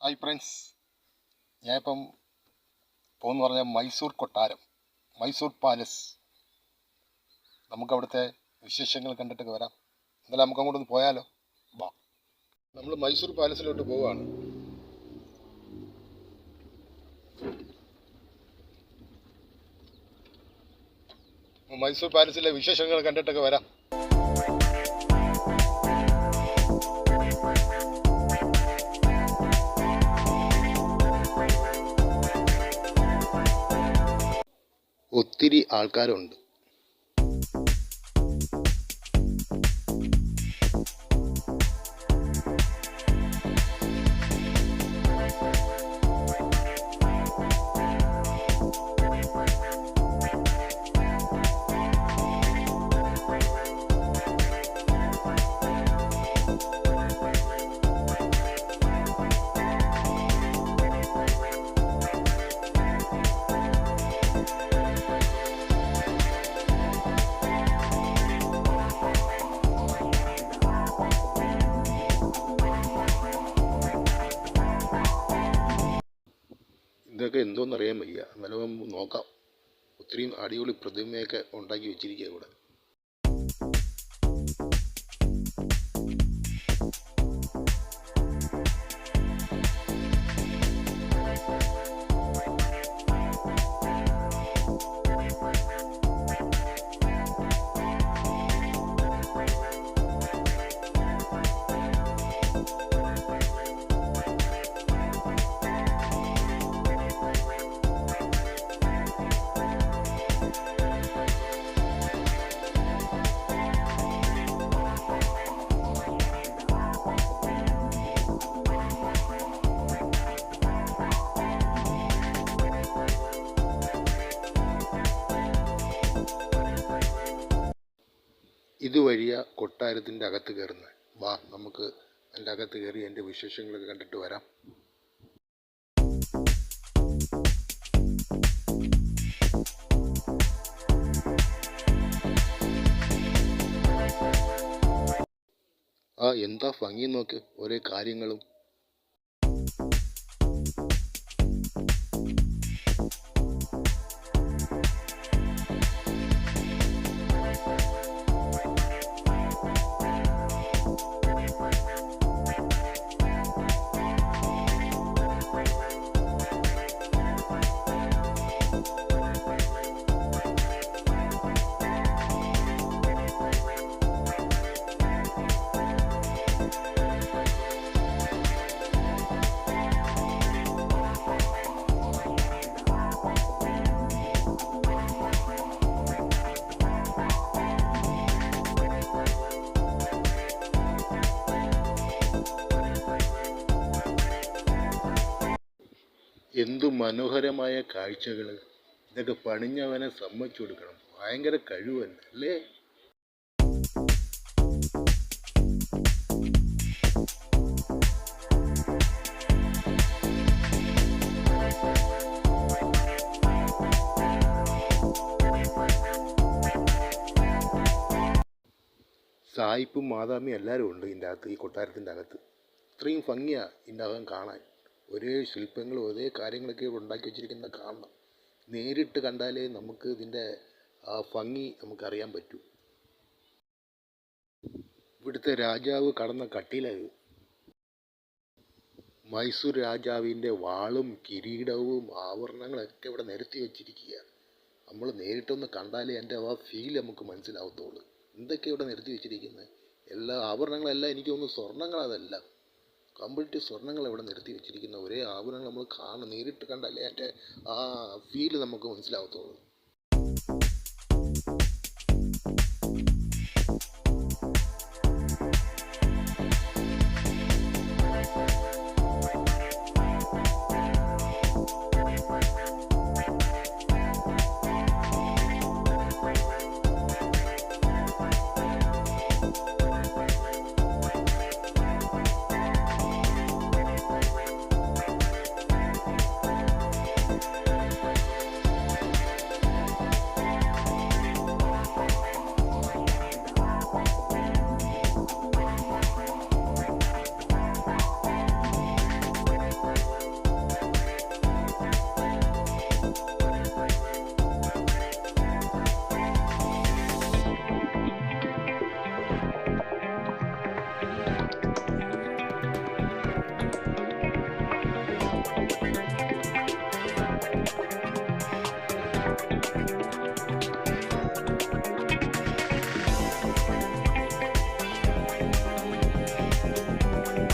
Hi friends, ഞാനിപ്പം പോകുന്നു പറഞ്ഞാൽ മൈസൂർ കൊട്ടാരം, മൈസൂർ പാലസ്. നമുക്കവിടുത്തെ വിശേഷങ്ങൾ കണ്ടിട്ടൊക്കെ വരാം. എന്നാലും നമുക്ക് അങ്ങോട്ടൊന്ന് പോയാലോ? വാ, നമ്മൾ മൈസൂർ പാലസിലോട്ട് പോവുകയാണ്. മൈസൂർ പാലസിലെ വിശേഷങ്ങൾ കണ്ടിട്ടൊക്കെ വരാം. ഒത്തിരി ആൾക്കാരുണ്ട്. ഇതൊക്കെ എന്തോന്നറിയാൻ വയ്യ, എന്നാലും നോക്കാം. ഒത്തിരിയും അടിപൊളി പ്രതിമയൊക്കെ ഉണ്ടാക്കി വെച്ചിരിക്കുക ഇവിടെ. ഇതുവഴിയാ കൊട്ടാരത്തിൻ്റെ അകത്ത് കയറുന്നത്. വാ, നമുക്ക് അതിൻ്റെ അകത്ത് കയറി എൻ്റെ വിശേഷങ്ങളൊക്കെ കണ്ടിട്ട് വരാം. എന്താ ഭംഗി നോക്ക്, ഓരോ കാര്യങ്ങളും. എന്തു മനോഹരമായ കാഴ്ചകൾ! ഇതൊക്കെ പണിഞ്ഞവനെ സമ്മതിച്ചു കൊടുക്കണം. ഭയങ്കര കഴിവല്ല അല്ലേ? സായിപ്പും മാതാമിയും എല്ലാവരും ഉണ്ട് ഇതിൻ്റെ അകത്ത്, ഈ കൊട്ടാരത്തിൻ്റെ അകത്ത്. ഇത്രയും ഭംഗിയാണ് ഇതിൻ്റെ അകം കാണാൻ. ഒരേ ശില്പങ്ങളും ഒരേ കാര്യങ്ങളൊക്കെ ഉണ്ടാക്കി വെച്ചിരിക്കുന്ന കാണണം. നേരിട്ട് കണ്ടാലേ നമുക്ക് ഇതിൻ്റെ ആ ഭംഗി നമുക്കറിയാൻ പറ്റൂ. ഇവിടുത്തെ രാജാവ് കടന്ന കട്ടിലായത്. മൈസൂർ രാജാവിൻ്റെ വാളും കിരീടവും ആഭരണങ്ങളൊക്കെ ഇവിടെ നിരത്തി വെച്ചിരിക്കുക. നമ്മൾ നേരിട്ടൊന്ന് കണ്ടാലേ എൻ്റെ ആ ഫീൽ നമുക്ക് മനസ്സിലാവത്തുള്ളൂ. എന്തൊക്കെ ഇവിടെ നിരത്തി വെച്ചിരിക്കുന്നത്? എല്ലാ ആഭരണങ്ങളെല്ലാം എനിക്ക് തോന്നുന്നു സ്വർണ്ണങ്ങളതെല്ലാം കംപ്ലീറ്റ് സ്വർണ്ണങ്ങൾ ഇവിടെ നിരത്തി വെച്ചിരിക്കുന്ന ഒരേ ആഭരണങ്ങൾ നമ്മൾ നേരിട്ട് കണ്ടല്ലേ അതിൻ്റെ ആ ഫീല് നമുക്ക് മനസ്സിലാവത്തുള്ളൂ.